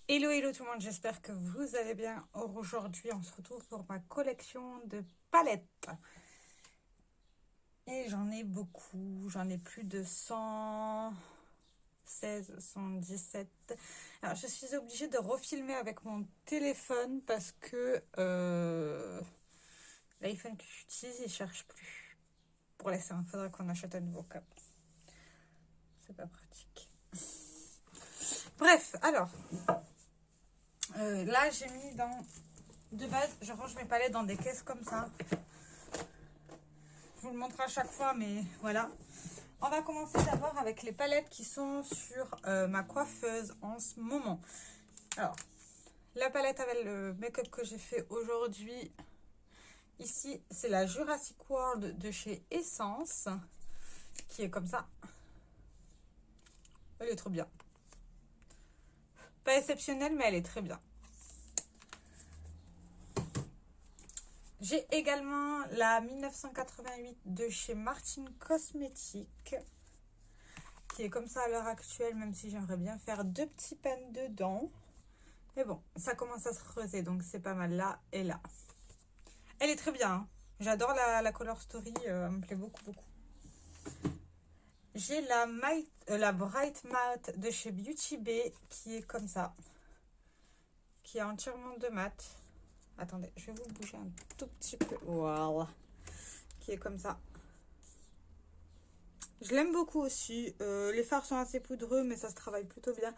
Hello, hello tout le monde, j'espère que vous allez bien. Aujourd'hui, on se retrouve pour ma collection de palettes. Et j'en ai beaucoup, j'en ai plus de 116, 117. Alors, je suis obligée de refilmer avec mon téléphone parce que l'iPhone que j'utilise, il cherche plus. Pour l'instant, il faudra qu'on achète un nouveau câble. C'est pas pratique. Bref, alors... là, j'ai mis dans... De base, je range mes palettes dans des caisses comme ça. Je vous le montre à chaque fois, mais voilà. On va commencer d'abord avec les palettes qui sont sur ma coiffeuse en ce moment. Alors, la palette avec le make-up que j'ai fait aujourd'hui, ici, c'est la Jurassic World de chez Essence, qui est comme ça. Elle est trop bien. Pas exceptionnelle, mais elle est très bien. J'ai également la 1988 de chez Martine Cosmetics, qui est comme ça à l'heure actuelle, même si j'aimerais bien faire deux petits pans dedans. Mais bon, ça commence à se creuser, donc c'est pas mal là et là. Elle est très bien, hein. J'adore la Color Story, elle me plaît beaucoup, beaucoup. J'ai la Bright Matte de chez Beauty Bay, qui est comme ça, qui est entièrement de mat. Attendez, je vais vous bouger un tout petit peu. Voilà. Qui est comme ça. Je l'aime beaucoup aussi. Les fards sont assez poudreux, mais ça se travaille plutôt bien.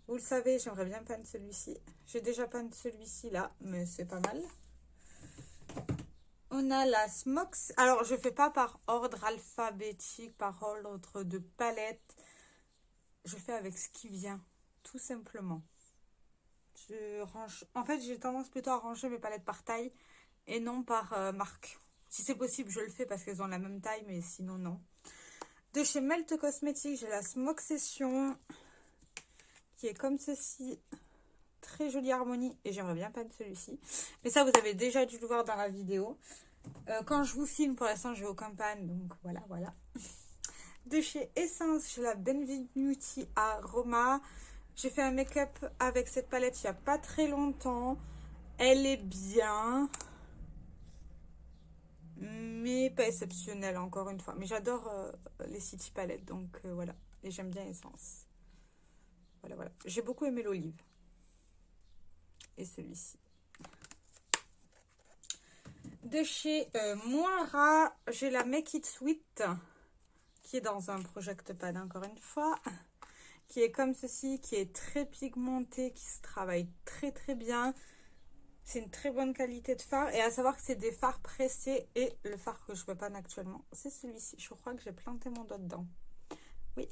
Vous le savez, j'aimerais bien peindre celui-ci. J'ai déjà peint celui-ci là, mais c'est pas mal. On a la Smox. Alors, je fais pas par ordre alphabétique, par ordre de palette. Je fais avec ce qui vient, tout simplement. Je range. En fait, j'ai tendance plutôt à ranger mes palettes par taille et non par marque. Si c'est possible, je le fais parce qu'elles ont la même taille, mais sinon, non. De chez Melt Cosmetics, j'ai la Smoke Session qui est comme ceci. Très jolie harmonie et j'aimerais bien peindre celui-ci. Mais ça, vous avez déjà dû le voir dans la vidéo. Quand je vous filme, pour l'instant, j'ai aucun pan, donc voilà, voilà. De chez Essence, j'ai la Benvenuti Aroma. J'ai fait un make-up avec cette palette il n'y a pas très longtemps. Elle est bien, mais pas exceptionnelle encore une fois. Mais j'adore les City Palettes, donc voilà. Et j'aime bien Essence. Voilà, voilà. J'ai beaucoup aimé l'olive. Et celui-ci. De chez Moira, j'ai la Make It Sweet, qui est dans un Project Pan encore une fois. Qui est comme ceci, qui est très pigmenté, qui se travaille très très bien. C'est une très bonne qualité de fard. Et à savoir que c'est des fards pressés. Et le fard que je peux pas actuellement, c'est celui-ci. Je crois que j'ai planté mon doigt dedans. Oui,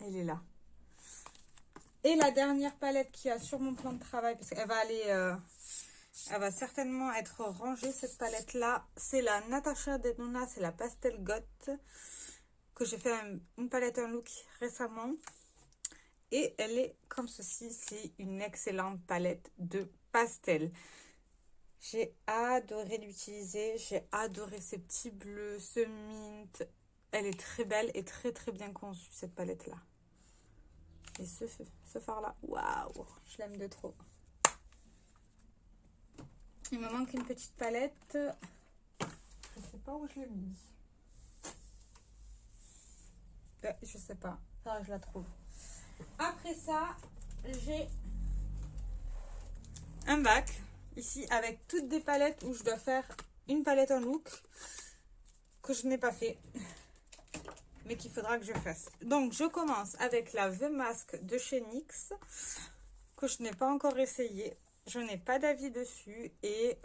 elle est là. Et la dernière palette qui a sur mon plan de travail, parce qu'elle va aller... elle va certainement être rangée, cette palette-là. C'est la Natasha Denona, c'est la Pastel Goth. Que j'ai fait une palette, un look récemment. Et elle est comme ceci, c'est une excellente palette de pastel. J'ai adoré l'utiliser, j'ai adoré ces petits bleus, ce mint. Elle est très belle et très très bien conçue cette palette là. Et ce fard là, waouh, je l'aime de trop. Il me manque une petite palette. Je sais pas où je l'ai mise. Je sais pas, ça je la trouve. Après ça, j'ai un bac ici avec toutes des palettes où je dois faire une palette en look que je n'ai pas fait mais qu'il faudra que je fasse. Donc je commence avec la The Mask de chez NYX que je n'ai pas encore essayé. Je n'ai pas d'avis dessus et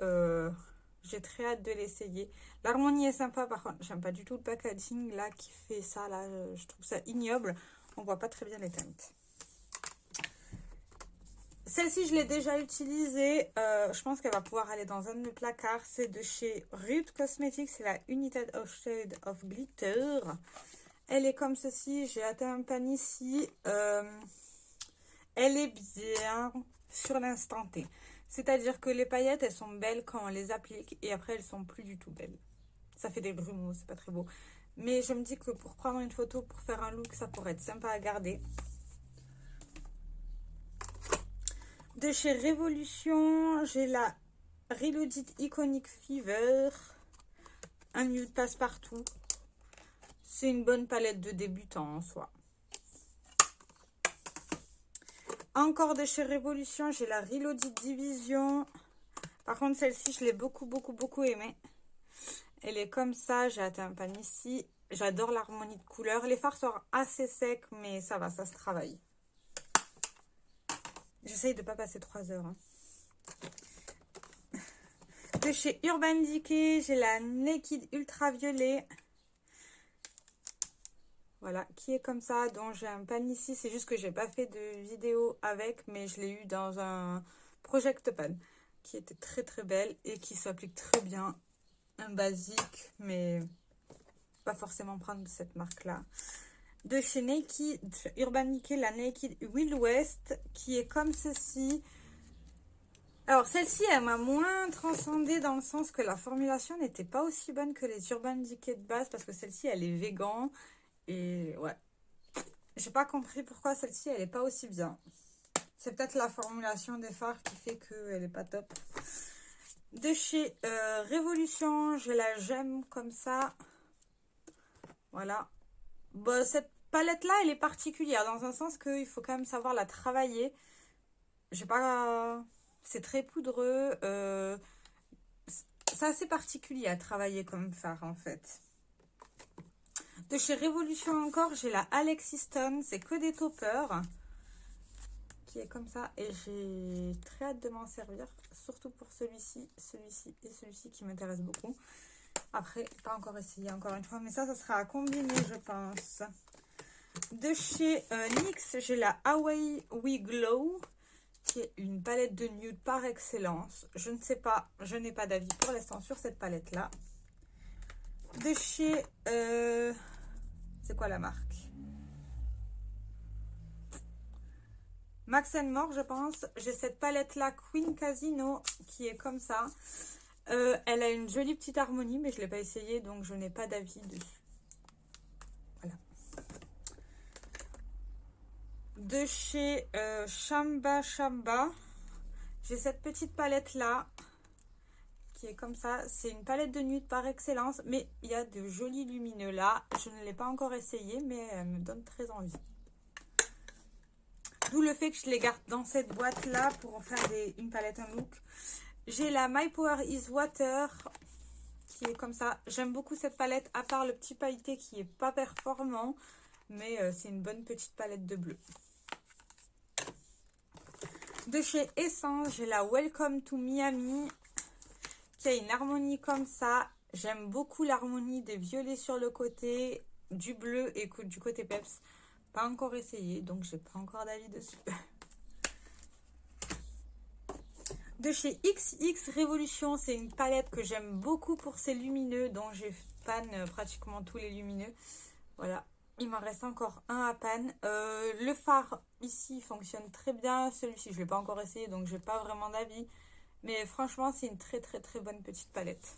j'ai très hâte de l'essayer. L'harmonie est sympa, par contre j'aime pas du tout le packaging là qui fait ça là, je trouve ça ignoble. On voit pas très bien les teintes. Celle-ci, je l'ai déjà utilisée. Je pense qu'elle va pouvoir aller dans un de mes placards. C'est de chez Rude Cosmetics. C'est la United of Shade of Glitter. Elle est comme ceci. J'ai atteint un pan ici. Elle est bien sur l'instant T. C'est-à-dire que les paillettes, elles sont belles quand on les applique. Et après, elles sont plus du tout belles. Ça fait des grumeaux, c'est pas très beau. Mais je me dis que pour prendre une photo, pour faire un look, ça pourrait être sympa à garder. De chez Révolution, j'ai la Reloaded Iconic Fever. Un nude passe-partout. C'est une bonne palette de débutant en soi. Encore de chez Révolution, j'ai la Reloaded Division. Par contre, celle-ci, je l'ai beaucoup aimée. Elle est comme ça, j'ai atteint un pan ici. J'adore l'harmonie de couleurs. Les fards sont assez secs, mais ça va, ça se travaille. J'essaye de ne pas passer 3 heures. Hein. De chez Urban Decay, j'ai la Naked Ultraviolet. Voilà, qui est comme ça, dont j'ai un pan ici. C'est juste que j'ai pas fait de vidéo avec, mais je l'ai eu dans un project pan qui était très belle et qui s'applique très bien. Un basique, mais pas forcément prendre cette marque-là. De chez Urban Decay, la Naked Wild West, qui est comme ceci. Alors, celle-ci, elle m'a moins transcendée dans le sens que la formulation n'était pas aussi bonne que les Urban Decay de base, parce que celle-ci, elle est végan. Et ouais, j'ai pas compris pourquoi celle-ci, elle est pas aussi bien. C'est peut-être la formulation des fards qui fait qu'elle est pas top. De chez Révolution, j'ai la gemme comme ça. Voilà. Bon, cette palette-là, elle est particulière dans un sens qu'il faut quand même savoir la travailler. J'ai pas... C'est très poudreux. C'est assez particulier à travailler comme fard en fait. De chez Révolution encore, j'ai la Alexis Stone. C'est que des toppers. Qui est comme ça. Et j'ai très hâte de m'en servir. Surtout pour celui-ci et celui-ci qui m'intéressent beaucoup. Après, pas encore essayé encore une fois. Mais ça sera à combiner, je pense. De chez NYX, j'ai la Hawaii We Glow. Qui est une palette de nude par excellence. Je ne sais pas, je n'ai pas d'avis pour l'instant sur cette palette-là. De chez... c'est quoi la marque? Max More, je pense. J'ai cette palette-là, Queen Casino, qui est comme ça. Elle a une jolie petite harmonie, mais je ne l'ai pas essayée, donc je n'ai pas d'avis dessus. Voilà. De chez Shamba Shamba, j'ai cette petite palette-là, qui est comme ça. C'est une palette de nude par excellence, mais il y a de jolis lumineux là. Je ne l'ai pas encore essayé, mais elle me donne très envie. D'où le fait que je les garde dans cette boîte-là pour faire une palette, un look. J'ai la My Power is Water, qui est comme ça. J'aime beaucoup cette palette, à part le petit pailleté qui n'est pas performant. Mais c'est une bonne petite palette de bleu. De chez Essence, j'ai la Welcome to Miami, qui a une harmonie comme ça. J'aime beaucoup l'harmonie des violets sur le côté, du bleu et du côté peps. Pas encore essayé, donc j'ai pas encore d'avis dessus. De chez XX Révolution, c'est une palette que j'aime beaucoup pour ses lumineux, dont j'ai pan pratiquement tous les lumineux. Voilà, il m'en reste encore un à pan. Le fard ici fonctionne très bien. Celui-ci, je ne l'ai pas encore essayé, donc je n'ai pas vraiment d'avis. Mais franchement, c'est une très bonne petite palette.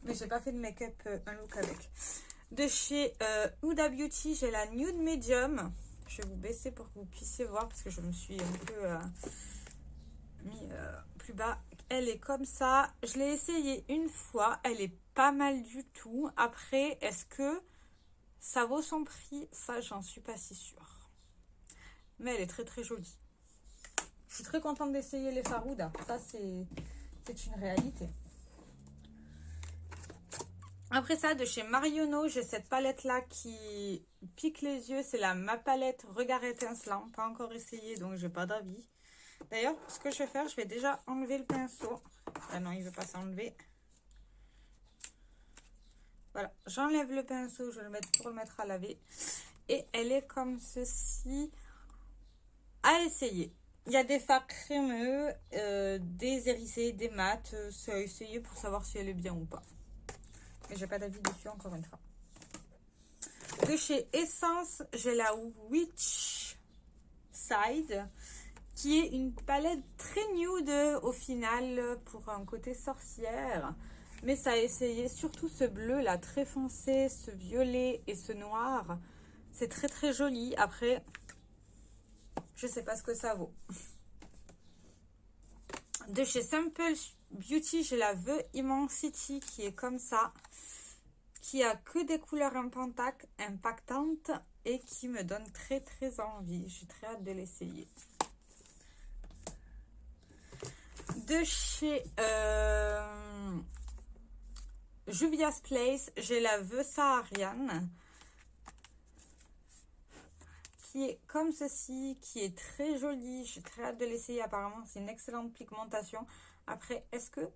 Mais j'ai pas fait de make-up, un look avec. De chez Huda Beauty, j'ai la Nude Medium. Je vais vous baisser pour que vous puissiez voir parce que je me suis un peu mis plus bas. Elle est comme ça. Je l'ai essayée une fois. Elle est pas mal du tout. Après, est-ce que ça vaut son prix? Ça, j'en suis pas si sûre. Mais elle est très jolie. Je suis très contente d'essayer les fards Huda. Ça, c'est une réalité. Après ça, de chez Marionneau, j'ai cette palette-là qui pique les yeux. C'est ma palette Regard étincelant. Pas encore essayé, donc j'ai pas d'avis. D'ailleurs, ce que je vais faire, je vais déjà enlever le pinceau. Ah non, il ne veut pas s'enlever. Voilà, j'enlève le pinceau, je vais le mettre pour le mettre à laver. Et elle est comme ceci. À essayer. Il y a des fards crémeux, des hérissés, des mats. C'est à essayer pour savoir si elle est bien ou pas. Mais j'ai pas d'avis dessus encore une fois. De chez Essence, j'ai la Witch Side, qui est une palette très nude au final pour un côté sorcière. Mais ça a essayé surtout ce bleu là très foncé, ce violet et ce noir. C'est très joli. Après, Je sais pas ce que ça vaut. De chez Simple Beauty, j'ai la The Immensity qui est comme ça. Qui a que des couleurs impactantes et qui me donne très très envie. J'ai très hâte de l'essayer. De chez Juvia's Place, j'ai la The Saharian qui est comme ceci, qui est très jolie. J'ai très hâte de l'essayer. Apparemment, c'est une excellente pigmentation. Après, est-ce que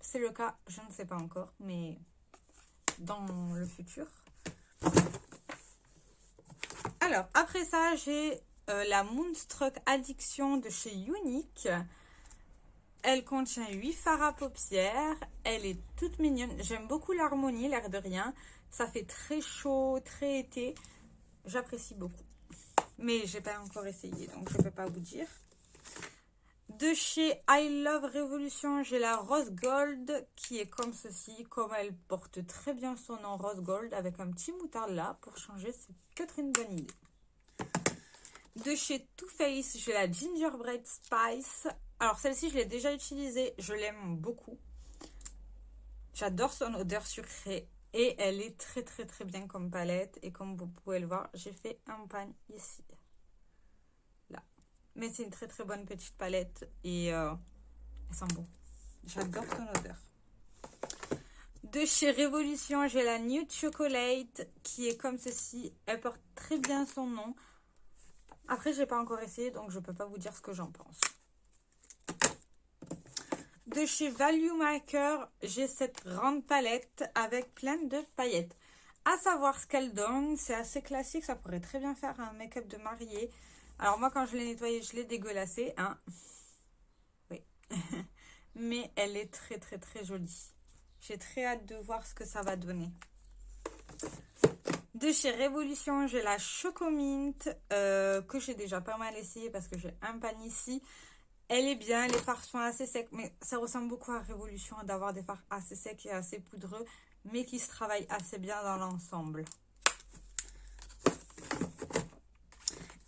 c'est le cas? Je ne sais pas encore, mais dans le futur. Alors, après ça, j'ai la Moonstruck Addiction de chez Unique. Elle contient 8 fards à paupières. Elle est toute mignonne. J'aime beaucoup l'harmonie, l'air de rien. Ça fait très chaud, très été. J'apprécie beaucoup. Mais j'ai pas encore essayé, donc je peux pas vous dire. De chez I Love Revolution, j'ai la Rose Gold qui est comme ceci. Comme elle porte très bien son nom, Rose Gold, avec un petit moutarde là pour changer, c'est peut-être une bonne idée. De chez Too Faced, j'ai la Gingerbread Spice. Alors celle-ci, je l'ai déjà utilisée, je l'aime beaucoup. J'adore son odeur sucrée et elle est très très très bien comme palette. Et comme vous pouvez le voir, j'ai fait un pagne ici. Là. Mais c'est une très très bonne petite palette et elle sent bon. J'adore son odeur. De chez Révolution, j'ai la Nude Chocolate qui est comme ceci. Elle porte très bien son nom. Après, je n'ai pas encore essayé, donc je ne peux pas vous dire ce que j'en pense. De chez Value Maker, j'ai cette grande palette avec plein de paillettes. À savoir ce qu'elle donne, c'est assez classique, ça pourrait très bien faire un make-up de mariée. Alors moi, quand je l'ai nettoyée, je l'ai dégueulassée, hein. Oui. Mais elle est très très très jolie. J'ai très hâte de voir ce que ça va donner. De chez Révolution, j'ai la Chocomint que j'ai déjà pas mal essayé parce que j'ai un pan ici. Elle est bien, les fards sont assez secs, mais ça ressemble beaucoup à Révolution d'avoir des fards assez secs et assez poudreux, mais qui se travaillent assez bien dans l'ensemble.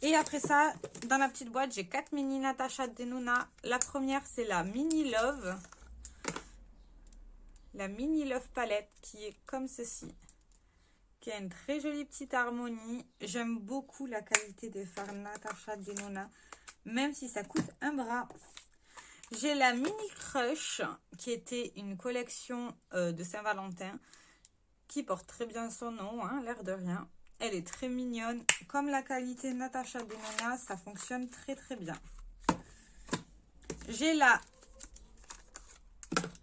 Et après ça, dans la petite boîte, j'ai 4 mini Natasha Denona. La première, c'est la Mini Love. La Mini Love palette qui est comme ceci. Qui a une très jolie petite harmonie. J'aime beaucoup la qualité des fards Natasha Denona, même si ça coûte un bras. J'ai la Mini Crush, qui était une collection de Saint-Valentin, qui porte très bien son nom, hein, l'air de rien. Elle est très mignonne. Comme la qualité Natasha Denona, ça fonctionne très très bien. J'ai la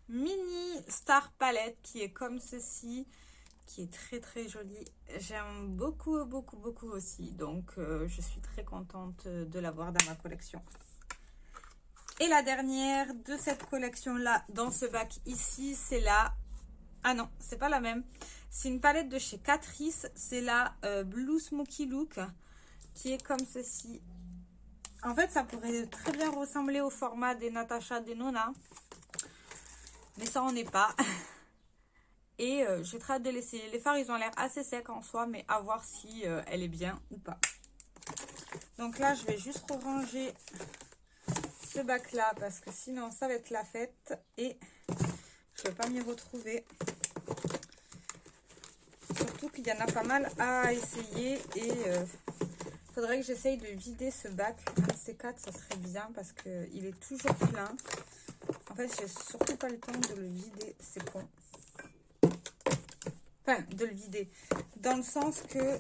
Mini Star Palette, qui est comme ceci, qui est très très jolie. J'aime beaucoup beaucoup beaucoup aussi, donc je suis très contente de l'avoir dans ma collection. Et la dernière de cette collection là, dans ce bac ici, c'est la... Ah non, c'est pas la même. C'est une palette de chez Catrice, c'est la Blue Smoky Look, qui est comme ceci. En fait, ça pourrait très bien ressembler au format des Natasha Denona, mais ça en est pas. Et j'ai très hâte de l'essayer. Les fards, ils ont l'air assez secs en soi, mais à voir si elle est bien ou pas. Donc là, je vais juste ranger ce bac là, parce que sinon, ça va être la fête. Et je ne vais pas m'y retrouver. Surtout qu'il y en a pas mal à essayer. Et il faudrait que j'essaye de vider ce bac. Un de ces quatre, ça serait bien, parce qu'il est toujours plein. En fait, j'ai surtout pas le temps de le vider. C'est con. Enfin, de le vider. Dans le sens que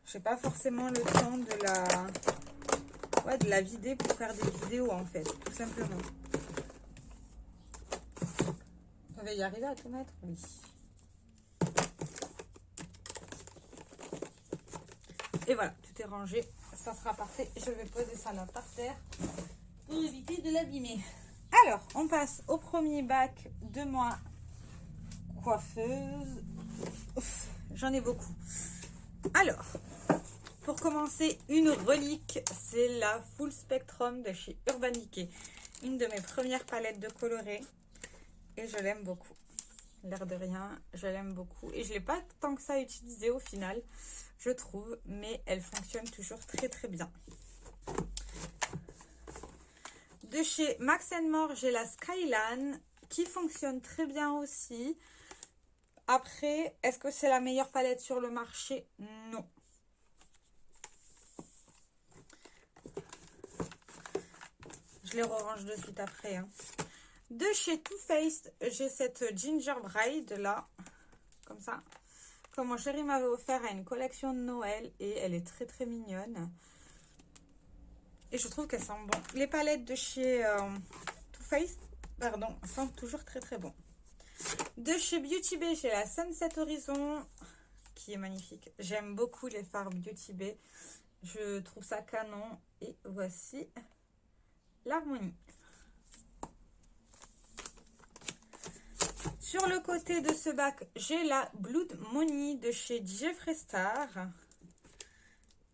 j'ai pas forcément le temps de la vider pour faire des vidéos, en fait. Tout simplement. On va y arriver à tout mettre, oui. Et voilà, tout est rangé. Ça sera parfait. Je vais poser ça là par terre pour éviter de l'abîmer. Alors, on passe au premier bac de moi. Coiffeuse. J'en ai beaucoup. Alors, pour commencer, une relique, c'est la Full Spectrum de chez Urban Decay. Une de mes premières palettes de colorés. Et je l'aime beaucoup. L'air de rien, je l'aime beaucoup. Et je ne l'ai pas tant que ça utilisée au final, je trouve. Mais elle fonctionne toujours très très bien. De chez Max More, j'ai la Skyline qui fonctionne très bien aussi. Après, est-ce que c'est la meilleure palette sur le marché? Non. Je les range de suite après. Hein. De chez Too Faced, j'ai cette Ginger Bride là, comme ça. Comme mon chéri m'avait offert à une collection de Noël et elle est très très mignonne. Et je trouve qu'elle sent bon. Les palettes de chez Too Faced, pardon, sentent toujours très très bon. De chez Beauty Bay, j'ai la Sunset Horizon qui est magnifique. J'aime beaucoup les fards Beauty Bay. Je trouve ça canon. Et voici l'harmonie. Sur le côté de ce bac, j'ai la Blood Money de chez Jeffree Star.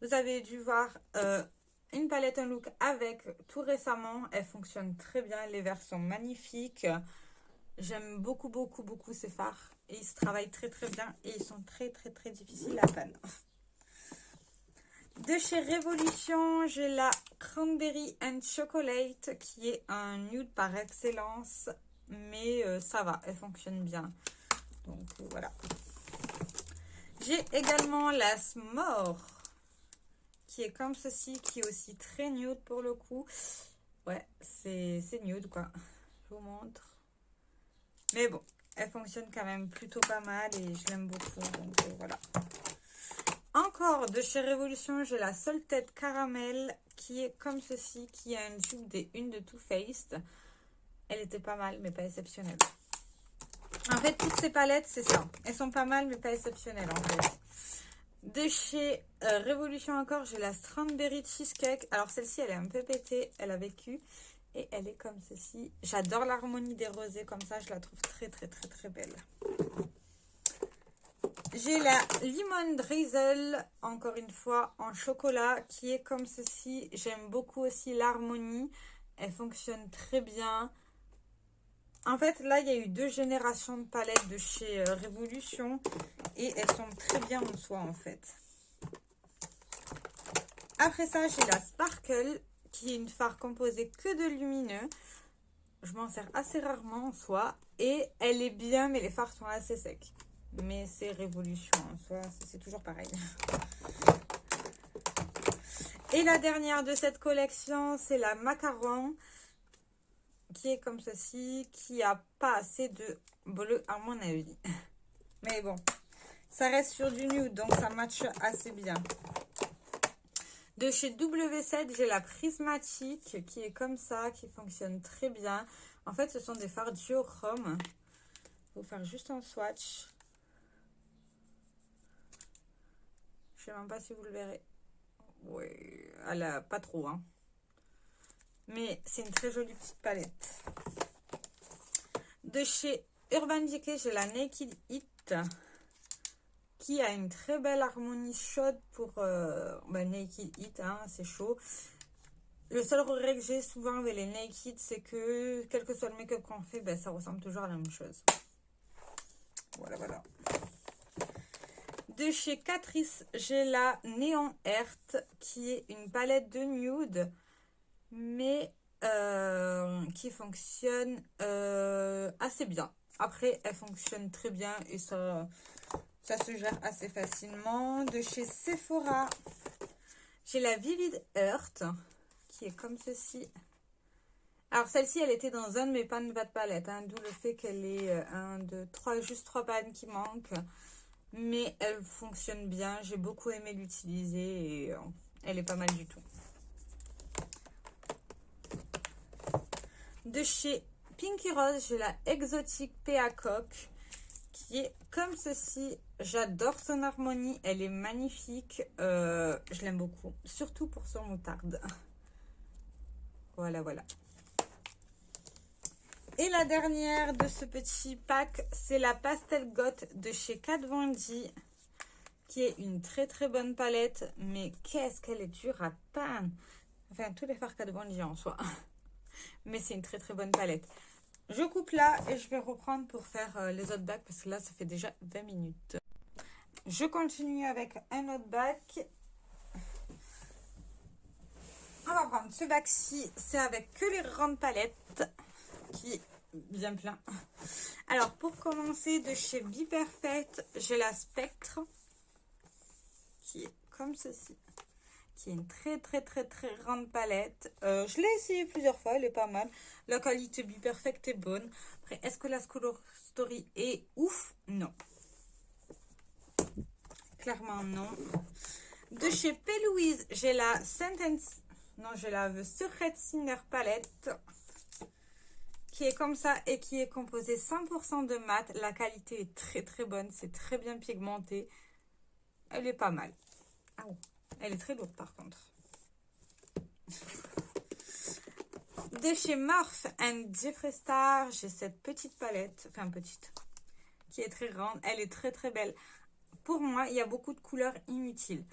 Vous avez dû voir une palette, un look avec tout récemment. Elle fonctionne très bien. Les verres sont magnifiques. J'aime beaucoup, beaucoup, beaucoup ces fards. Et ils se travaillent très, très bien. Et ils sont très, très, très difficiles à peine. De chez Révolution, j'ai la Cranberry and Chocolate qui est un nude par excellence. Mais ça va, elle fonctionne bien. Donc voilà. J'ai également la S'more qui est comme ceci, qui est aussi très nude pour le coup. Ouais, c'est nude quoi. Je vous montre. Mais bon, elle fonctionne quand même plutôt pas mal et je l'aime beaucoup. Donc voilà. Encore de chez Révolution, j'ai la Salted Caramel qui est comme ceci, qui est un dupe des unes de Too Faced. Elle était pas mal, mais pas exceptionnelle. En fait, toutes ces palettes, c'est ça. Elles sont pas mal, mais pas exceptionnelles, en fait. De chez Révolution encore, j'ai la Strawberry Cheesecake. Alors, celle-ci, elle est un peu pétée. Elle a vécu. Et elle est comme ceci. J'adore l'harmonie des rosés comme ça. Je la trouve très, très, très, très belle. J'ai la Lemon Drizzle, encore une fois, en chocolat, qui est comme ceci. J'aime beaucoup aussi l'harmonie. Elle fonctionne très bien. En fait, là, il y a eu 2 générations de palettes de chez Révolution. Et elles sont très bien en soi, en fait. Après ça, j'ai la Sparkle, qui est une fard composée que de lumineux. Je m'en sers assez rarement en soi. Et elle est bien, mais les fards sont assez secs. Mais c'est Révolution en soi, c'est toujours pareil. Et la dernière de cette collection, c'est la Macaron, qui est comme ceci, qui a pas assez de bleu à mon avis. Mais bon, ça reste sur du nude, donc ça matche assez bien. De chez W7, j'ai la Prismatique, qui est comme ça, qui fonctionne très bien. En fait, ce sont des fards duochrome. Je vais vous faire juste un swatch. Je ne sais même pas si vous le verrez. Oui, elle a pas trop, hein. Mais c'est une très jolie petite palette. De chez Urban Decay, j'ai la Naked It, qui a une très belle harmonie chaude pour Naked It, hein, c'est chaud. Le seul regret que j'ai souvent avec les Naked, c'est que quel que soit le make-up qu'on fait, ben, ça ressemble toujours à la même chose. Voilà, voilà. De chez Catrice, j'ai la Neon Earth, qui est une palette de nude, mais qui fonctionne assez bien. Après, elle fonctionne très bien et ça se gère assez facilement. De chez Sephora, j'ai la Vivid Earth, qui est comme ceci. Alors, celle-ci, elle était dans un de mes pannes de palette, hein, d'où le fait qu'elle est 1, 2, 3, juste 3 pannes qui manquent. Mais elle fonctionne bien. J'ai beaucoup aimé l'utiliser et elle est pas mal du tout. De chez Pinky Rose, j'ai la Exotic Peacock qui est comme ceci. J'adore son harmonie. Elle est magnifique. Je l'aime beaucoup. Surtout pour son moutarde. Voilà, voilà. Et la dernière de ce petit pack, c'est la Pastel Goth de chez Kat Von D, qui est une très très bonne palette, mais qu'est-ce qu'elle est dure à peindre. Enfin, tous les fards Kat Von D en soi. Mais c'est une très très bonne palette. Je coupe là et je vais reprendre pour faire les autres bacs parce que là, ça fait déjà 20 minutes. Je continue avec un autre bac. On va prendre ce bac-ci. C'est avec que les grandes palettes qui est bien plein. Alors, pour commencer, de chez Be Perfect, j'ai la Spectre qui est comme ceci. Qui est une très grande palette. Je l'ai essayé plusieurs fois, elle est pas mal. La qualité Be Perfect est bonne. Après, est-ce que la Color Story est ouf? Non. Clairement non. De chez P. Louise, j'ai la Sentence. Non, j'ai la The Secret Sinner palette. Qui est comme ça et qui est composée 100% de mat. La qualité est très bonne. C'est très bien pigmenté. Elle est pas mal. Ah oh. Elle est très lourde par contre. De chez Morphe and Jeffree Star, j'ai cette petite palette, enfin petite, qui est très grande. Elle est très belle. Pour moi, il y a beaucoup de couleurs inutiles.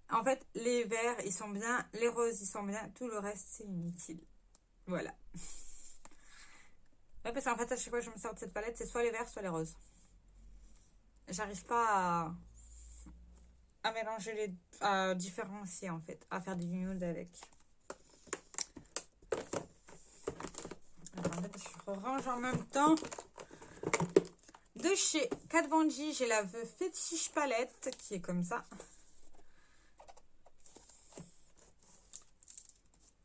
En fait, les verts, ils sont bien, les roses, ils sont bien, tout le reste, c'est inutile. Voilà. Ouais, parce qu'en fait, à chaque fois que je me sers de cette palette, c'est soit les verts, soit les roses. J'arrive pas à mélanger à différencier en fait, à faire du nude avec. Alors, en fait, je range en même temps. De chez Kat Von D, j'ai la The Fetish palette qui est comme ça.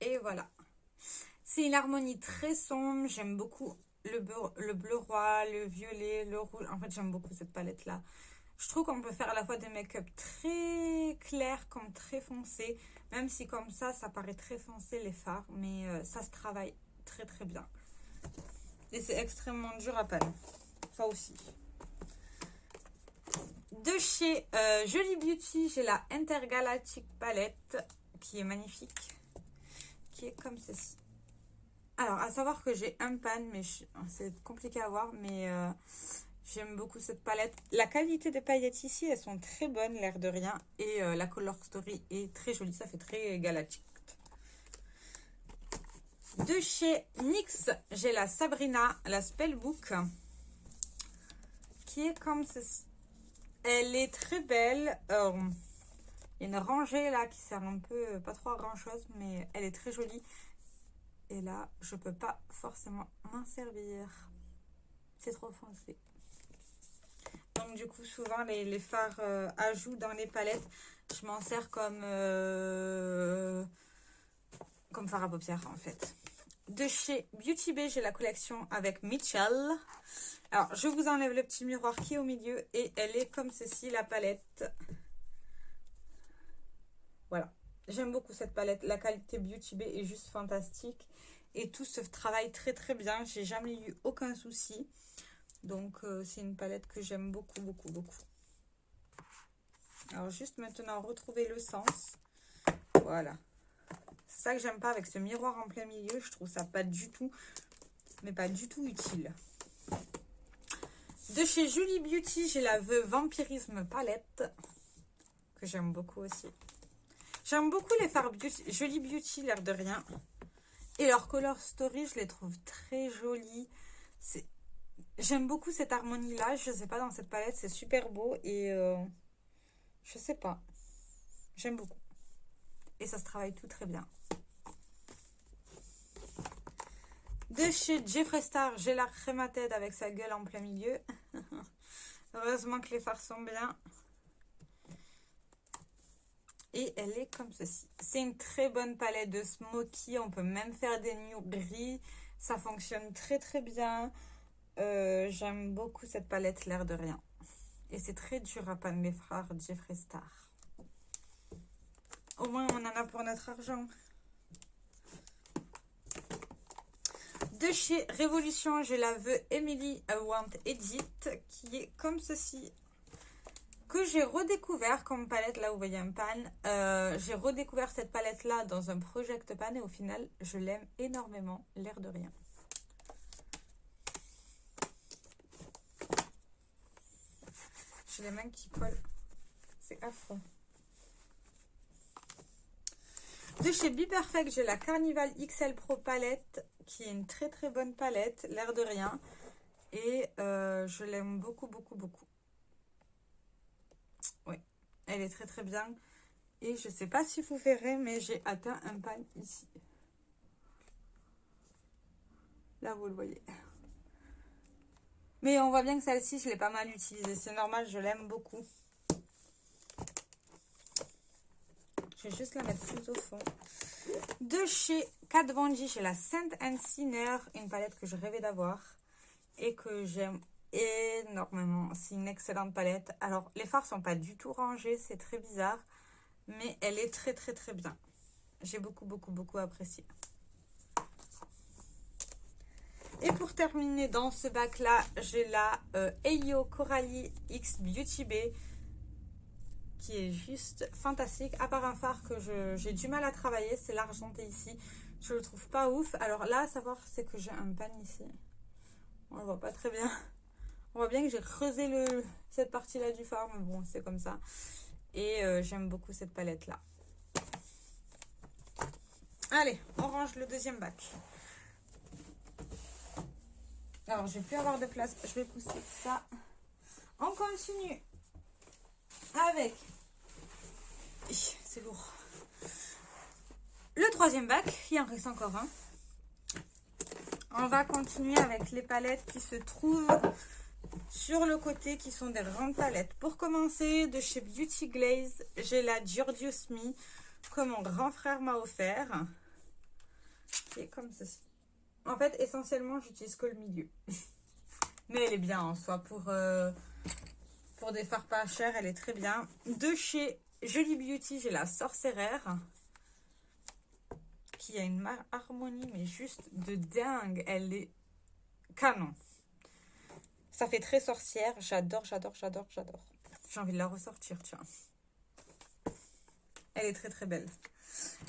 Et voilà. C'est une harmonie très sombre. J'aime beaucoup le bleu roi, le violet, le rouge. En fait, j'aime beaucoup cette palette-là. Je trouve qu'on peut faire à la fois des make-up très clairs comme très foncés. Même si comme ça paraît très foncé les fards. Mais ça se travaille très bien. Et c'est extrêmement dur à peine. Ça aussi. De chez Jolie Beauty, j'ai la Intergalactic palette qui est magnifique. Qui est comme ceci. Alors, à savoir que j'ai un pan, mais c'est compliqué à voir, mais j'aime beaucoup cette palette. La qualité des paillettes ici, elles sont très bonnes, l'air de rien. Et la Color Story est très jolie, ça fait très galactique. De chez NYX, j'ai la Sabrina, la Spellbook, qui est comme ceci. Elle est très belle. Il y a une rangée là qui sert un peu, pas trop à grand chose, mais elle est très jolie. Et là, je peux pas forcément m'en servir. C'est trop foncé. Donc du coup, souvent les fards ajouts dans les palettes, je m'en sers comme fard à paupières en fait. De chez Beauty Bay, j'ai la collection avec Mitchell. Alors, je vous enlève le petit miroir qui est au milieu et elle est comme ceci, la palette. Voilà. J'aime beaucoup cette palette. La qualité Beauty Bay est juste fantastique. Et tout se travaille très bien. J'ai jamais eu aucun souci. Donc, c'est une palette que j'aime beaucoup. Alors, juste maintenant, retrouver le sens. Voilà. C'est ça que j'aime pas avec ce miroir en plein milieu. Je trouve ça pas du tout, mais pas du tout utile. De chez Jolie Beauty, j'ai la The Vampirisme palette. Que j'aime beaucoup aussi. J'aime beaucoup les fards Jolie Beauty, l'air de rien. Et leur Color Story, je les trouve très jolies. J'aime beaucoup cette harmonie-là. Je sais pas, dans cette palette, c'est super beau. Et je sais pas. J'aime beaucoup. Et ça se travaille tout très bien. De chez Jeffree Star, j'ai la Crémated avec sa gueule en plein milieu. Heureusement que les fards sont bien. Et elle est comme ceci. C'est une très bonne palette de smoky. On peut même faire des nudes gris. Ça fonctionne très bien. J'aime beaucoup cette palette, l'air de rien. Et c'est très dur à peindre mes frères Jeffree Star. Au moins, on en a pour notre argent. De chez Révolution, j'ai la The Emily Want Edit qui est comme ceci. Que j'ai redécouvert comme palette, là vous voyez un pan. J'ai redécouvert cette palette là dans un project pan et au final je l'aime énormément, l'air de rien. J'ai les mains qui collent, c'est affreux. De chez Be Perfect, j'ai la Carnival XL Pro palette, qui est une très très bonne palette, l'air de rien. Et je l'aime beaucoup, beaucoup, beaucoup. Oui, elle est très très bien. Et je ne sais pas si vous verrez, mais j'ai atteint un pan ici. Là, vous le voyez. Mais on voit bien que celle-ci, je l'ai pas mal utilisée. C'est normal, je l'aime beaucoup. Je vais juste la mettre plus au fond. De chez Kat Von D, j'ai la Scent and Sinner, une palette que je rêvais d'avoir et que j'aime énormément. C'est une excellente palette. Alors, les fards sont pas du tout rangés, c'est très bizarre, mais elle est très très très bien. J'ai beaucoup beaucoup beaucoup apprécié. Et pour terminer dans ce bac là, j'ai la Ayo Coralie X Beauty Bay, qui est juste fantastique, à part un phare que j'ai du mal à travailler, c'est l'argenté ici, je le trouve pas ouf. Alors là, à savoir, c'est que j'ai un pan ici, on le voit pas très bien, on voit bien que j'ai creusé cette partie là du phare, mais bon, c'est comme ça. Et j'aime beaucoup cette palette là. Allez, on range le deuxième bac. Alors, je vais plus avoir de place, je vais pousser ça. On continue avec... C'est lourd. Le troisième bac, il en reste encore un. On va continuer avec les palettes qui se trouvent sur le côté, qui sont des grandes palettes. Pour commencer, de chez Beauty Glaze, j'ai la Giorgio's Me que mon grand frère m'a offert. Qui est comme ceci. En fait, essentiellement, j'utilise que le milieu. Mais elle est bien en soi. Pour des fards pas chers, elle est très bien. De chez Jolie Beauty, j'ai la Sorcerère, qui a une harmonie, mais juste de dingue. Elle est canon. Ça fait très sorcière. J'adore, j'adore, j'adore, j'adore. J'ai envie de la ressortir, tiens. Elle est très, très belle.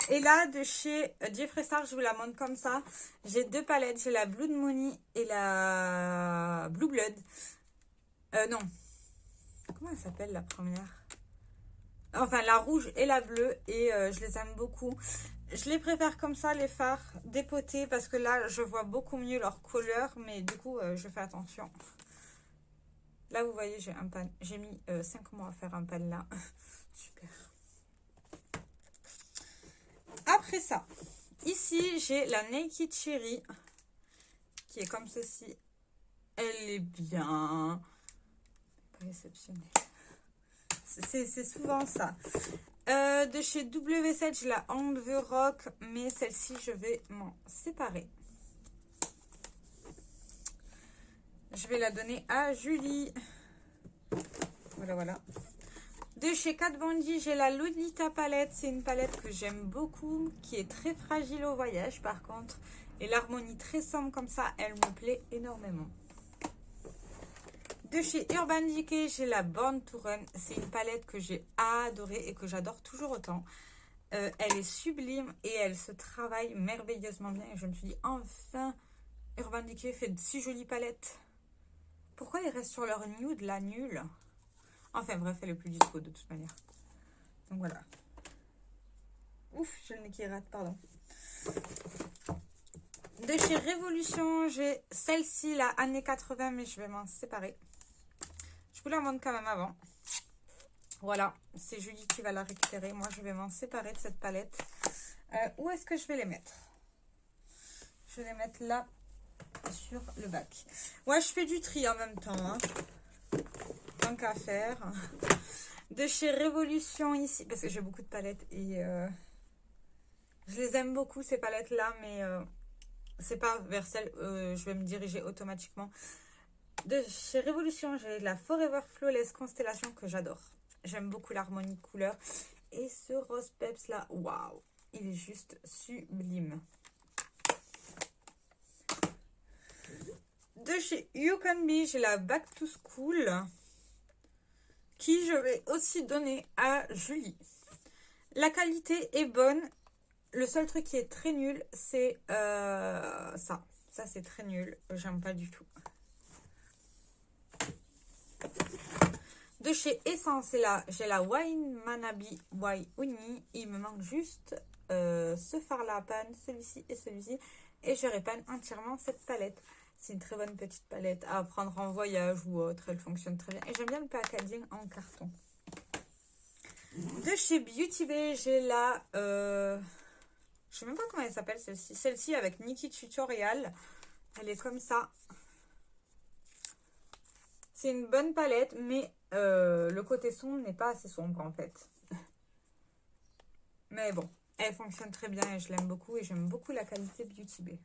Et là, de chez Jeffree Star, je vous la montre comme ça. J'ai deux palettes. J'ai la Blood Money et la Blue Blood. Non. Comment elle s'appelle la première? Enfin, la rouge et la bleue. Et je les aime beaucoup. Je les préfère comme ça, les fards dépotés. Parce que là, je vois beaucoup mieux leur couleur. Mais du coup, je fais attention. Là, vous voyez, j'ai un pan. J'ai mis 5 mois à faire un pan là. Super. Après ça, ici, j'ai la Naked Cherry, qui est comme ceci. Elle est bien. Pas exceptionnelle. C'est souvent ça. De chez W7, j'ai la On The Rock, mais celle-ci, je vais m'en séparer. Je vais la donner à Julie. Voilà, voilà. De chez Kat Von D, j'ai la Lolita palette. C'est une palette que j'aime beaucoup, qui est très fragile au voyage par contre. Et l'harmonie très sombre comme ça, elle me plaît énormément. De chez Urban Decay, j'ai la Born to Run. C'est une palette que j'ai adorée et que j'adore toujours autant. Elle est sublime et elle se travaille merveilleusement bien. Et je me suis dit, enfin, Urban Decay fait de si jolies palettes. Pourquoi ils restent sur leur nude, la nulle? Enfin bref, elle est plus dispo de toute manière. Donc voilà. Ouf, j'ai le nez qui rate, pardon. De chez Révolution, j'ai celle-ci, la années 80, mais je vais m'en séparer. Je vous la montre quand même avant. Voilà, c'est Julie qui va la récupérer. Moi, je vais m'en séparer de cette palette. Où est-ce que je vais les mettre? Je vais les mettre là, sur le bac. Ouais, je fais du tri en même temps, hein. Tant qu'à faire. De chez Révolution ici, parce que j'ai beaucoup de palettes et je les aime beaucoup ces palettes là, mais c'est pas vers celle je vais me diriger automatiquement. De chez Révolution, j'ai la Forever Flawless Constellation que j'adore. J'aime beaucoup l'harmonie de couleurs et ce rose peps là, waouh, il est juste sublime. De chez You Can Be, j'ai la Back to School, qui je vais aussi donner à Julie. La qualité est bonne. Le seul truc qui est très nul, c'est ça. Ça, c'est très nul. J'aime pas du tout. De chez Essence, là, j'ai la Wine Manabi Wai Uni. Il me manque juste ce fard-là à pan, celui-ci et celui-ci. Et je répanne entièrement cette palette. C'est une très bonne petite palette à prendre en voyage ou autre. Elle fonctionne très bien. Et j'aime bien le packaging en carton. De chez Beauty Bay, j'ai la... je sais même pas comment elle s'appelle celle-ci. Celle-ci avec Nikki Tutorial. Elle est comme ça. C'est une bonne palette, mais le côté sombre n'est pas assez sombre en fait. Mais bon, elle fonctionne très bien et je l'aime beaucoup. Et j'aime beaucoup la qualité Beauty Bay.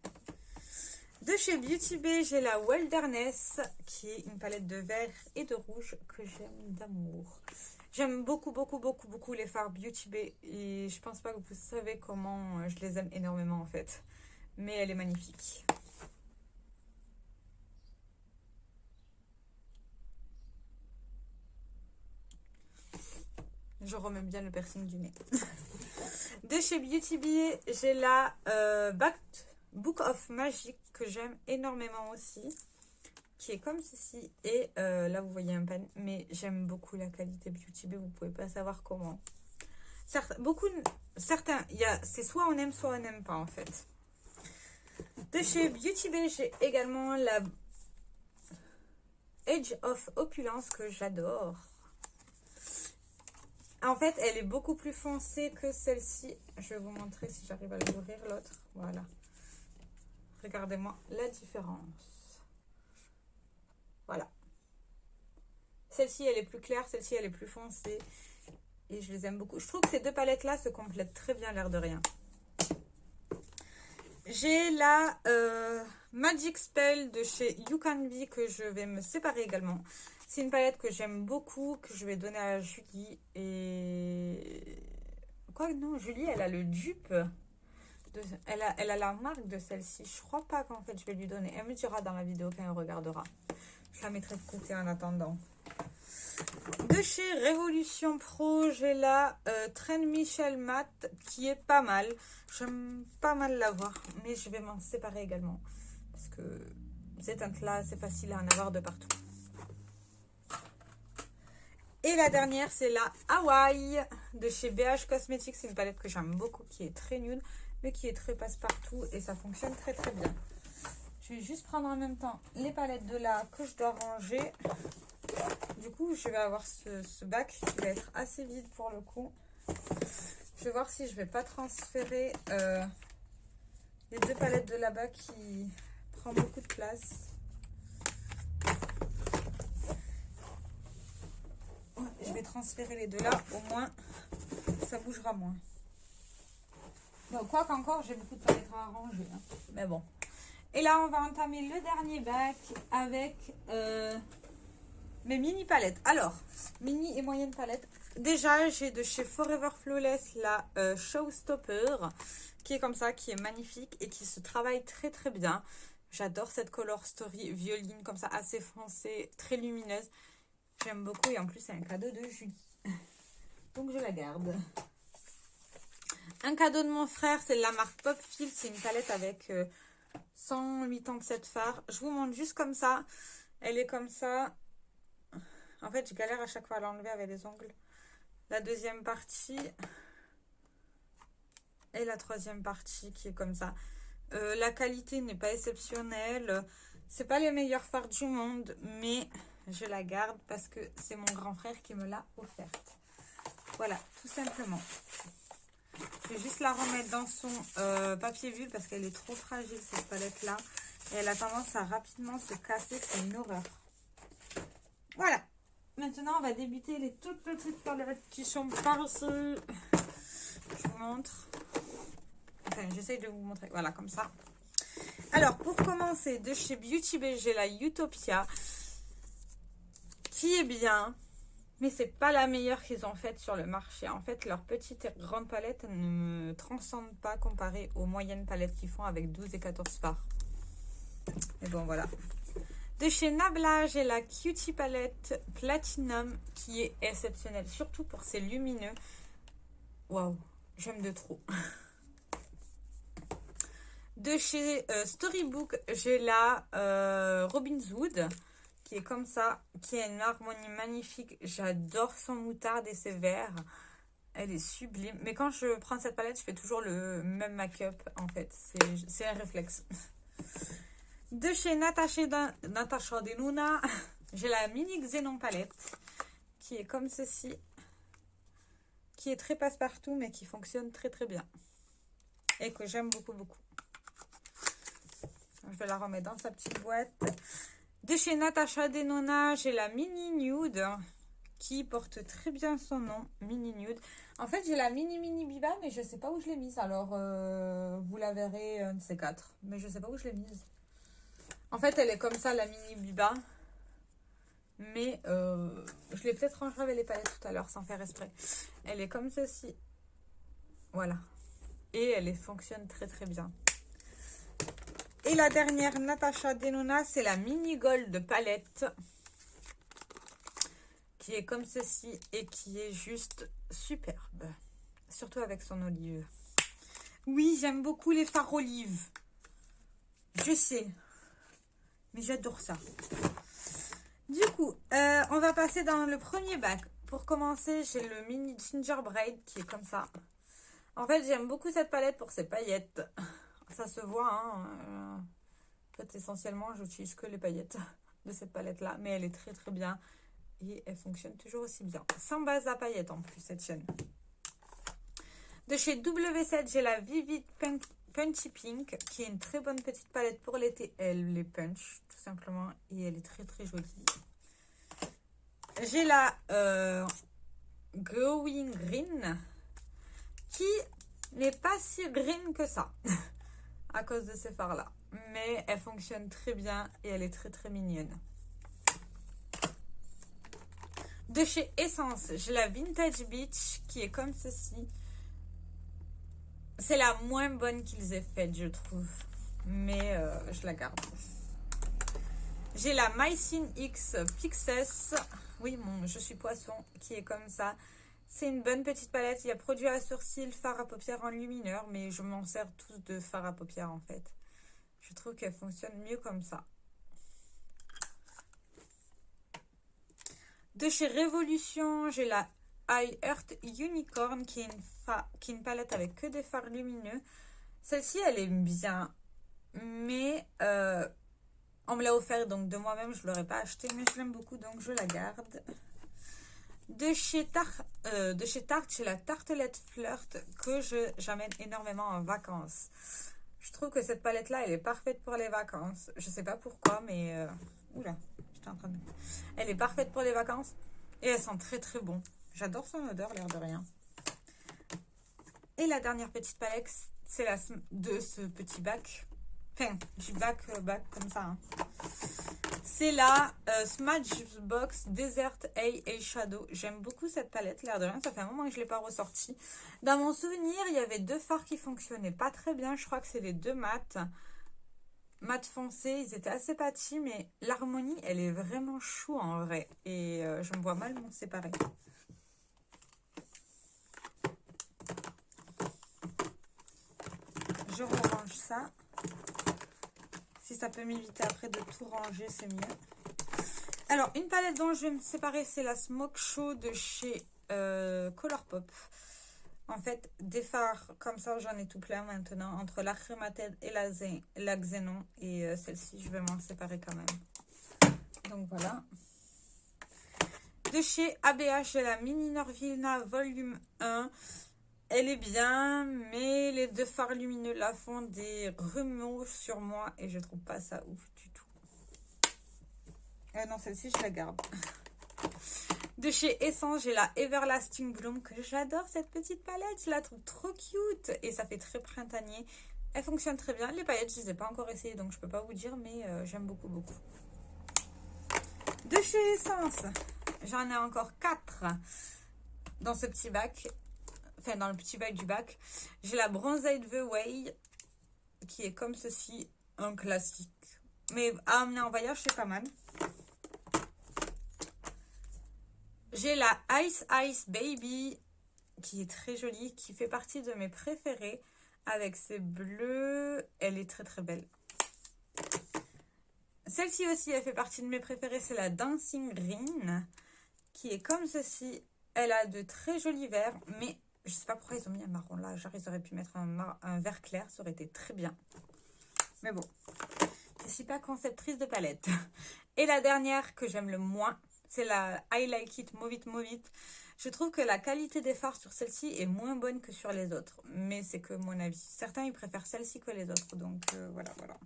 De chez Beauty Bay, j'ai la Wilderness, qui est une palette de vert et de rouge que j'aime d'amour. J'aime beaucoup, beaucoup, beaucoup, beaucoup les fards Beauty Bay. Et je pense pas que vous savez comment je les aime énormément en fait. Mais elle est magnifique. Je remets bien le piercing du nez. De chez Beauty Bay, j'ai la Book of Magic que j'aime énormément aussi. Qui est comme ceci. Et là, vous voyez un pan. Mais j'aime beaucoup la qualité Beauty Bay. Vous pouvez pas savoir comment. Certains, c'est soit on aime, soit on n'aime pas en fait. De chez Beauty Bay, j'ai également la Edge of Opulence que j'adore. En fait, elle est beaucoup plus foncée que celle-ci. Je vais vous montrer si j'arrive à l'ouvrir l'autre. Voilà. Regardez-moi la différence. Voilà. Celle-ci, elle est plus claire. Celle-ci, elle est plus foncée. Et je les aime beaucoup. Je trouve que ces deux palettes-là se complètent très bien, l'air de rien. J'ai la Magic Spell de chez You Can Be que je vais me séparer également. C'est une palette que j'aime beaucoup, que je vais donner à Julie. Et... Quoi, non, Julie, elle a le dupe. Elle a la marque de celle-ci. Je crois pas qu'en fait, je vais lui donner. Elle me dira dans la vidéo quand elle regardera. Je la mettrai de côté en attendant. De chez Révolution Pro, j'ai la Train Michel Matte qui est pas mal. J'aime pas mal l'avoir, mais je vais m'en séparer également. Parce que cette teinte-là, c'est facile à en avoir de partout. Et la dernière, c'est la Hawaii de chez BH Cosmetics. C'est une palette que j'aime beaucoup, qui est très nude, mais qui est très passe-partout. Et ça fonctionne très très bien. Je vais juste prendre en même temps les palettes de là que je dois ranger. Du coup, je vais avoir ce bac qui va être assez vide pour le coup. Je vais voir si je vais pas transférer les deux palettes de là-bas qui prend beaucoup de place. Je vais transférer les deux là, au moins ça bougera moins. Bon, quoi qu'encore, j'ai beaucoup de palettes à arranger. Hein. Mais bon. Et là, on va entamer le dernier bac avec mes mini palettes. Alors, mini et moyenne palette. Déjà, j'ai de chez Forever Flawless la Showstopper qui est comme ça, qui est magnifique et qui se travaille très très bien. J'adore cette Color Story violine comme ça, assez foncée, très lumineuse. J'aime beaucoup et en plus, c'est un cadeau de Julie. Donc, je la garde. Un cadeau de mon frère, c'est la marque Popfil. C'est une palette avec 187 fards. Je vous montre juste comme ça. Elle est comme ça. En fait, je galère à chaque fois à l'enlever avec les ongles. La deuxième partie et la troisième partie qui est comme ça. La qualité n'est pas exceptionnelle. C'est pas les meilleurs fards du monde, mais je la garde parce que c'est mon grand frère qui me l'a offerte. Voilà, tout simplement. Je vais juste la remettre dans son papier bulle parce qu'elle est trop fragile cette palette là. Et elle a tendance à rapidement se casser, c'est une horreur. Voilà. Maintenant, on va débuter les toutes petites palettes qui sont par-dessus. Je vous montre. Enfin, j'essaye de vous montrer. Voilà, comme ça. Alors, pour commencer, de chez Beauty Bay, j'ai la Utopia. Qui est bien. Mais c'est pas la meilleure qu'ils ont faite sur le marché. En fait, leur petite et grande palette ne me transcende pas comparée aux moyennes palettes qu'ils font avec 12 et 14 fards. Mais bon, voilà. De chez Nabla, j'ai la Cutie Palette Platinum qui est exceptionnelle, surtout pour ses lumineux. Waouh, j'aime de trop. De chez Storybook, j'ai la Robin's Wood qui est comme ça, qui a une harmonie magnifique. J'adore son moutarde et ses verts. Elle est sublime. Mais quand je prends cette palette, je fais toujours le même make-up, en fait. C'est un réflexe. De chez Natasha Denona, j'ai la mini Xénon palette, qui est comme ceci. Qui est très passe-partout, mais qui fonctionne très très bien. Et que j'aime beaucoup, beaucoup. Je vais la remettre dans sa petite boîte. De chez Natasha Denona, j'ai la mini nude qui porte très bien son nom, mini nude. En fait, j'ai la mini biba, mais je ne sais pas où je l'ai mise. Alors, vous la verrez un de ces quatre. Mais je ne sais pas où je l'ai mise. En fait, elle est comme ça, la mini biba. Mais je l'ai peut-être rangée avec les palettes tout à l'heure, sans faire exprès. Elle est comme ceci. Voilà. Et elle fonctionne très très bien. Et la dernière Natasha Denona, c'est la mini gold palette. Qui est comme ceci et qui est juste superbe. Surtout avec son olive. Oui, j'aime beaucoup les fards olives. Je sais. Mais j'adore ça. Du coup, on va passer dans le premier bac. Pour commencer, j'ai le mini gingerbread qui est comme ça. En fait, j'aime beaucoup cette palette pour ses paillettes. Ça se voit, hein. En fait, essentiellement, j'utilise que les paillettes de cette palette-là. Mais elle est très très bien. Et elle fonctionne toujours aussi bien. Sans base à paillettes en plus, cette chaîne. De chez W7, j'ai la Vivid Punchy Pink, qui est une très bonne petite palette pour l'été. Elle les punch, tout simplement. Et elle est très très jolie. J'ai la Glowing Green, qui n'est pas si green que ça, à cause de ces fards-là. Mais elle fonctionne très bien et elle est très très mignonne. De chez Essence, j'ai la Vintage Beach qui est comme ceci. C'est la moins bonne qu'ils aient faite, je trouve. Mais je la garde. J'ai la Mycine X Pixess. Oui, je suis poisson, qui est comme ça. C'est une bonne petite palette. Il y a produit à sourcils, fard à paupières en lumineur. Mais je m'en sers tous de fard à paupières, en fait. Je trouve qu'elle fonctionne mieux comme ça. De chez Révolution, j'ai la I Earth Unicorn qui est une palette avec que des fards lumineux. Celle-ci, elle est bien, mais on me l'a offert, donc de moi-même, je ne l'aurais pas acheté, mais je l'aime beaucoup, donc je la garde. De chez Tarte, j'ai la tartelette Flirt que j'amène énormément en vacances. Je trouve que cette palette-là, elle est parfaite pour les vacances. Je ne sais pas pourquoi, mais... Oula, j'étais en train de... Elle est parfaite pour les vacances et elle sent très très bon. J'adore son odeur, l'air de rien. Et la dernière petite palette, c'est la de ce petit bac. Enfin, du bac comme ça. Hein. C'est la Smashbox Desert Eyeshadow. J'aime beaucoup cette palette, l'air de rien. Ça fait un moment que je ne l'ai pas ressortie. Dans mon souvenir, il y avait deux fards qui fonctionnaient pas très bien. Je crois que c'est les deux mat foncé. Ils étaient assez patchy, mais l'harmonie, elle est vraiment chou en vrai. Et je me vois mal m'en séparer. Je range ça. Si ça peut m'éviter après de tout ranger, c'est mieux. Alors, une palette dont je vais me séparer, c'est la Smoke Show de chez Colourpop. En fait, des fards comme ça, j'en ai tout plein maintenant. Entre la Crématède et la Xénon. Et celle-ci, je vais m'en séparer quand même. Donc, voilà. De chez ABH, j'ai la Mini Norvina Volume 1. Elle est bien, mais les deux fards lumineux la font des remous sur moi et je trouve pas ça ouf du tout. Non, celle-ci, je la garde. De chez Essence, j'ai la Everlasting Bloom, que j'adore cette petite palette. Je la trouve trop cute et ça fait très printanier. Elle fonctionne très bien. Les paillettes, je ne les ai pas encore essayées, donc je peux pas vous dire, mais j'aime beaucoup, beaucoup. De chez Essence, j'en ai encore 4 dans ce petit bac. Enfin, dans le petit bac du bac. J'ai la Bronzed The Way, qui est comme ceci, un classique. Mais à emmener en voyage, c'est pas mal. J'ai la Ice Ice Baby, qui est très jolie, qui fait partie de mes préférées. Avec ses bleus, elle est très très belle. Celle-ci aussi, elle fait partie de mes préférées. C'est la Dancing Green, qui est comme ceci. Elle a de très jolis verres, mais Je sais pas pourquoi ils ont mis un marron là. Genre, ils auraient pu mettre un vert clair. Ça aurait été très bien. Mais bon. Je suis pas conceptrice de palette. Et la dernière que j'aime le moins, c'est la I Like It Move It Move It. Je trouve que la qualité des fards sur celle-ci est moins bonne que sur les autres. Mais c'est que mon avis. Certains, ils préfèrent celle-ci que les autres. Donc, voilà, voilà.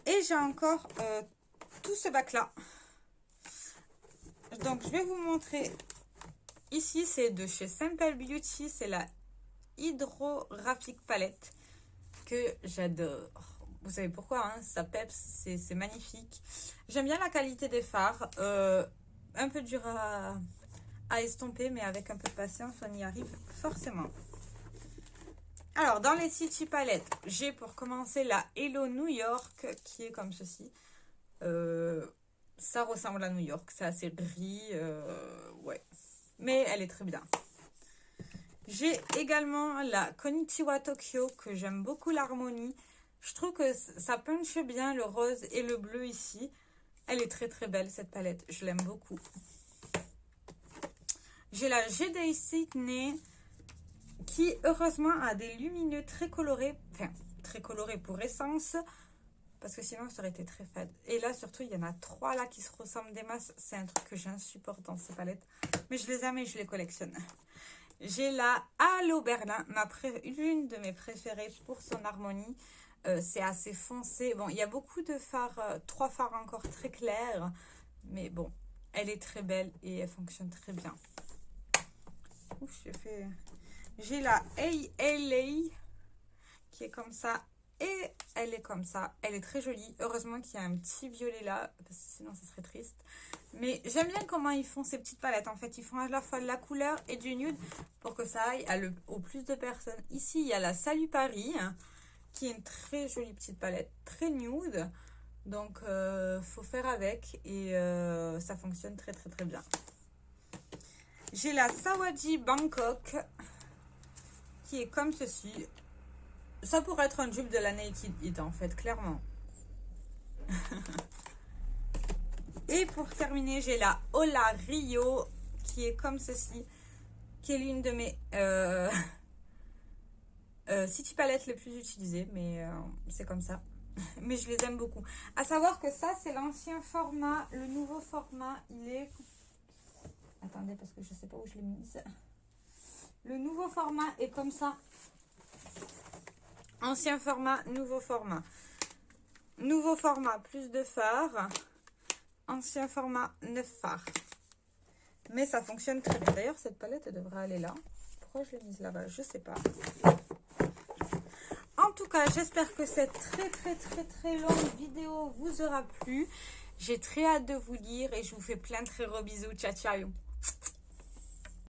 Et j'ai encore tout ce bac-là. Donc, je vais vous montrer. Ici, c'est de chez Simple Beauty. C'est la Hydrographic Palette que j'adore. Vous savez pourquoi, hein, ça peps, c'est magnifique. J'aime bien la qualité des fards. Un peu dur à estomper, mais avec un peu de patience, on y arrive forcément. Alors, dans les City Palettes, j'ai pour commencer la Hello New York, qui est comme ceci. Ça ressemble à New York, c'est assez gris, ouais. Mais elle est très bien. J'ai également la Konnichiwa Tokyo, que j'aime beaucoup l'harmonie. Je trouve que ça punche bien le rose et le bleu ici. Elle est très très belle cette palette, je l'aime beaucoup. J'ai la GD Sydney qui heureusement a des lumineux très colorés. Enfin, très colorés pour essence. Parce que sinon ça aurait été très fade. Et là surtout il y en a 3 là qui se ressemblent des masses. C'est un truc que j'insupporte dans ces palettes. Mais je les aime et je les collectionne. J'ai la Halo Berlin, l'une de mes préférées pour son harmonie. C'est assez foncé. Bon, il y a beaucoup de fards, 3 fards encore très clairs. Mais bon, elle est très belle et elle fonctionne très bien. J'ai la ALA qui est comme ça. Et elle est comme ça. Elle est très jolie. Heureusement qu'il y a un petit violet là. Parce que sinon, ça serait triste. Mais j'aime bien comment ils font ces petites palettes. En fait, ils font à la fois de la couleur et du nude. Pour que ça aille au plus de personnes. Ici, il y a la Salut Paris. Qui est une très jolie petite palette. Très nude. Donc, faut faire avec. Et ça fonctionne très très très bien. J'ai la Sawaji Bangkok. Qui est comme ceci. Ça pourrait être un dupe de la Naked It en fait, clairement. Et pour terminer, j'ai la Hola Rio qui est comme ceci, qui est l'une de mes City Palettes les plus utilisées, mais c'est comme ça. Mais je les aime beaucoup. À savoir que ça, c'est l'ancien format. Le nouveau format, il est... Attendez, parce que je sais pas où je l'ai mise. Le nouveau format est comme ça. Ancien format, nouveau format. Nouveau format, plus de fards. Ancien format, 9 fards. Mais ça fonctionne très bien. D'ailleurs, cette palette elle devrait aller là. Pourquoi je l'ai mise là-bas? Je sais pas. En tout cas, j'espère que cette très longue vidéo vous aura plu. J'ai très hâte de vous lire et je vous fais plein de très gros bisous. Ciao, ciao.